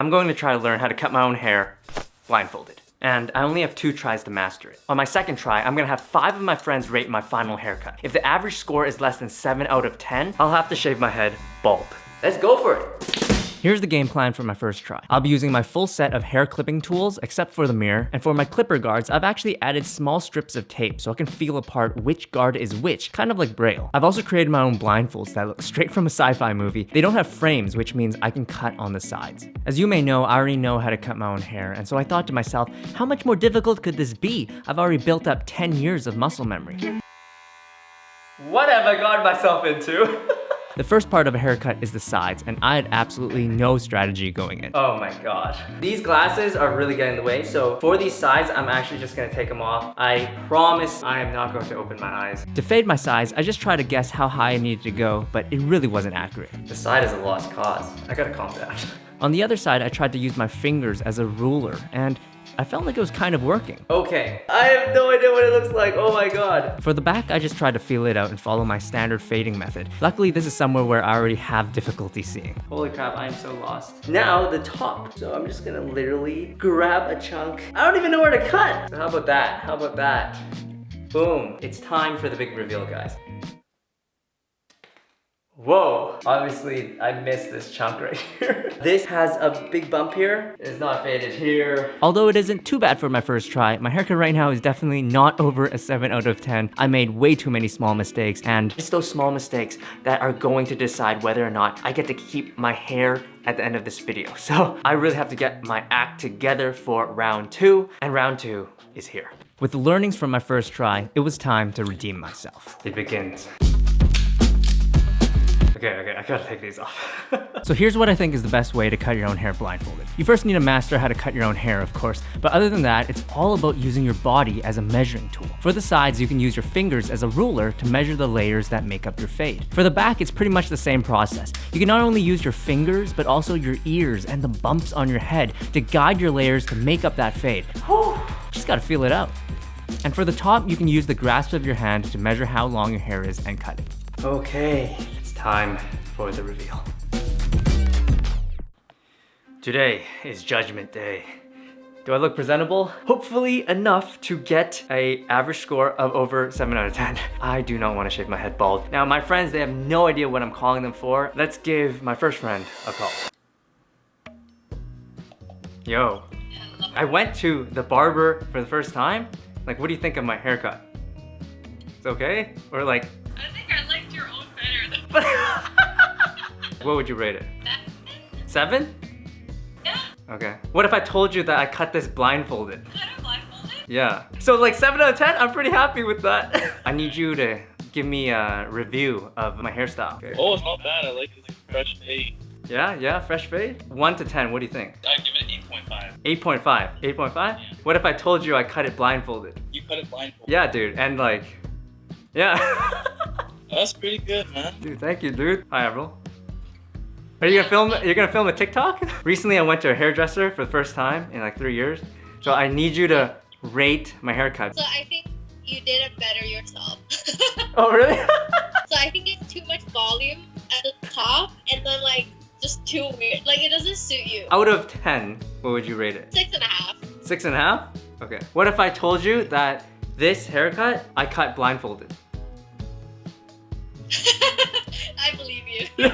I'm going to try to learn how to cut my own hair blindfolded. And I only have 2 tries to master it. On my second try, I'm gonna have 5 of my friends rate my final haircut. If the average score is less than 7 out of 10, I'll have to shave my head bald. Let's go for it. Here's the game plan for my first try. I'll be using my full set of hair clipping tools, except for the mirror. And for my clipper guards, I've actually added small strips of tape so I can feel apart which guard is which, kind of like Braille. I've also created my own blindfolds that look straight from a sci-fi movie. They don't have frames, which means I can cut on the sides. As you may know, I already know how to cut my own hair, and so I thought to myself, how much more difficult could this be? I've already built up 10 years of muscle memory. What have I gotten myself into? The first part of a haircut is the sides, and I had absolutely no strategy going in. Oh my god. These glasses are really getting in the way, so for these sides, I'm actually just gonna take them off. I promise I am not going to open my eyes. To fade my sides, I just tried to guess how high I needed to go, but it really wasn't accurate. The side is a lost cause. I gotta calm down. On the other side, I tried to use my fingers as a ruler, and I felt like it was kind of working. Okay, I have no idea what it looks like, oh my god. For the back, I just tried to feel it out and follow my standard fading method. Luckily, this is somewhere where I already have difficulty seeing. Holy crap, I am so lost. Now, the top. So I'm just gonna literally grab a chunk. I don't even know where to cut. So how about that? How about that? Boom, it's time for the big reveal, guys. Whoa, obviously I missed this chunk right here. This has a big bump here. It's not faded here. Although it isn't too bad for my first try, my haircut right now is definitely not over a 7 out of 10. I made way too many small mistakes, and it's those small mistakes that are going to decide whether or not I get to keep my hair at the end of this video. So I really have to get my act together for round 2, and round 2 is here. With the learnings from my first try, it was time to redeem myself. It begins. Okay, I gotta take these off. So here's what I think is the best way to cut your own hair blindfolded. You first need to master how to cut your own hair, of course, but other than that, it's all about using your body as a measuring tool. For the sides, you can use your fingers as a ruler to measure the layers that make up your fade. For the back, it's pretty much the same process. You can not only use your fingers, but also your ears and the bumps on your head to guide your layers to make up that fade. Just gotta feel it out. And for the top, you can use the grasp of your hand to measure how long your hair is and cut it. Okay. Time for the reveal. Today is Judgment Day. Do I look presentable? Hopefully enough to get an average score of over 7 out of 10. I do not want to shave my head bald. Now my friends, they have no idea what I'm calling them for. Let's give my first friend a call. Yo, I went to the barber for the first time. Like, what do you think of my haircut? It's okay? Or like, I think I liked your own better than what would you rate it? 7. 7? Yeah. Okay. What if I told you that I cut this blindfolded? Cut it blindfolded? Yeah. So like 7 out of 10, I'm pretty happy with that. I need you to give me a review of my hairstyle. Okay. Oh, it's not bad. I like it. It's like fresh 8. Yeah, fresh fade? 1 to 10, what do you think? I give it 8.5. 8.5. 8.5? Yeah. What if I told you I cut it blindfolded? You cut it blindfolded. Yeah, dude, and like, yeah. That's pretty good, man. Dude, thank you, dude. Hi, Avril. Are you gonna film? You're gonna film a TikTok? Recently, I went to a hairdresser for the first time in like 3 years. So I need you to rate my haircut. So I think you did it better yourself. Oh, really? So I think it's too much volume at the top, and then like just too weird. Like it doesn't suit you. Out of 10, what would you rate it? 6.5. 6.5? Okay. What if I told you that this haircut I cut blindfolded? I believe you.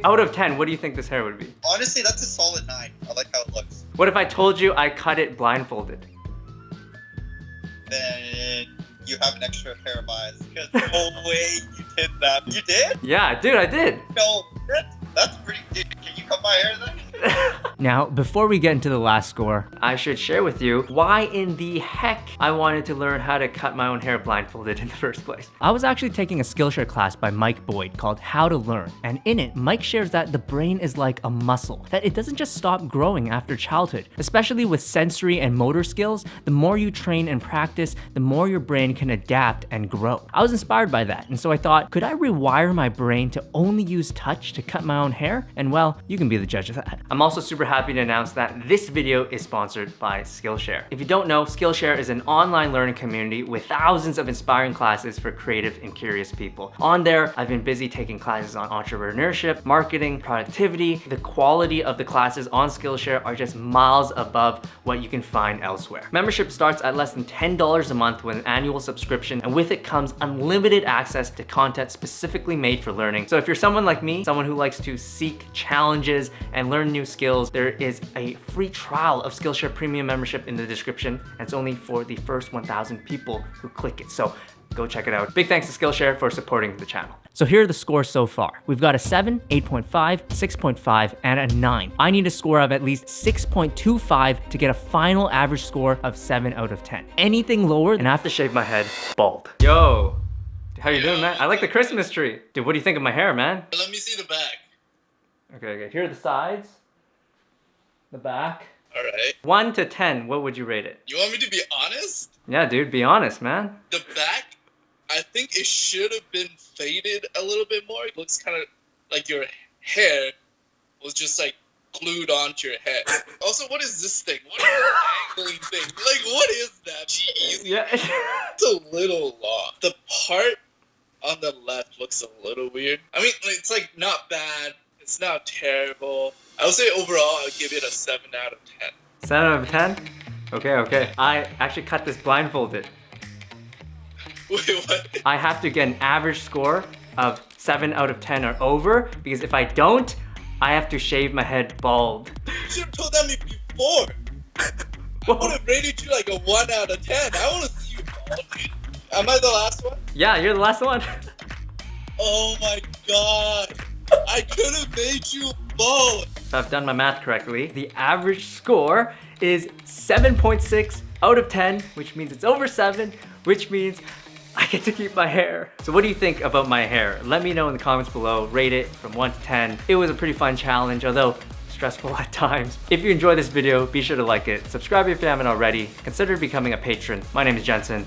Out of 10, what do you think this hair would be? Honestly, that's a solid 9. I like how it looks. What if I told you I cut it blindfolded? Then you have an extra pair of eyes. Because no way you did that. You did? Yeah, dude, I did. No, that's pretty good. Can you cut my hair then? Now, before we get into the last score, I should share with you why in the heck I wanted to learn how to cut my own hair blindfolded in the first place. I was actually taking a Skillshare class by Mike Boyd called How to Learn, and in it, Mike shares that the brain is like a muscle, that it doesn't just stop growing after childhood. Especially with sensory and motor skills, the more you train and practice, the more your brain can adapt and grow. I was inspired by that, and so I thought, could I rewire my brain to only use touch to cut my own hair? And well, you can be the judge of that. I'm also super happy happy to announce that this video is sponsored by Skillshare. If you don't know, Skillshare is an online learning community with thousands of inspiring classes for creative and curious people. On there, I've been busy taking classes on entrepreneurship, marketing, productivity. The quality of the classes on Skillshare are just miles above what you can find elsewhere. Membership starts at less than $10 a month with an annual subscription, and with it comes unlimited access to content specifically made for learning. So if you're someone like me, someone who likes to seek challenges and learn new skills, there is a free trial of Skillshare Premium membership in the description, and it's only for the first 1,000 people who click it. So go check it out. Big thanks to Skillshare for supporting the channel. So here are the scores so far. We've got a 7, 8.5, 6.5, and a 9. I need a score of at least 6.25 to get a final average score of 7 out of 10. Anything lower, and I have to shave my head bald. Yo, how you doing, man? I like the Christmas tree. Dude, what do you think of my hair, man? Let me see the back. Okay, here are the sides, the back. All right. 1 to 10, what would you rate it? You want me to be honest? Yeah, dude, be honest, man. The back, I think it should have been faded a little bit more. It looks kind of like your hair was just like glued onto your head. Also, what is this thing? What is this angling thing? Like, what is that? Jeez. Yeah. It's a little long. The part on the left looks a little weird. I mean, it's like not bad. It's not terrible. I would say overall, I would give it a 7 out of 10. 7 out of 10? Okay. I actually cut this blindfolded. Wait, what? I have to get an average score of 7 out of 10 or over, because if I don't, I have to shave my head bald. You should have told that me before. I would have rated you like a 1 out of 10. I want to see you bald, dude. Am I the last one? Yeah, you're the last one. Oh my god. I could have made you bald. If I've done my math correctly, the average score is 7.6 out of 10, which means it's over 7, which means I get to keep my hair. So what do you think about my hair? Let me know in the comments below. Rate it from 1 to 10. It was a pretty fun challenge, although stressful at times. If you enjoyed this video, be sure to like it. Subscribe if you haven't already. Consider becoming a patron. My name is Jensen.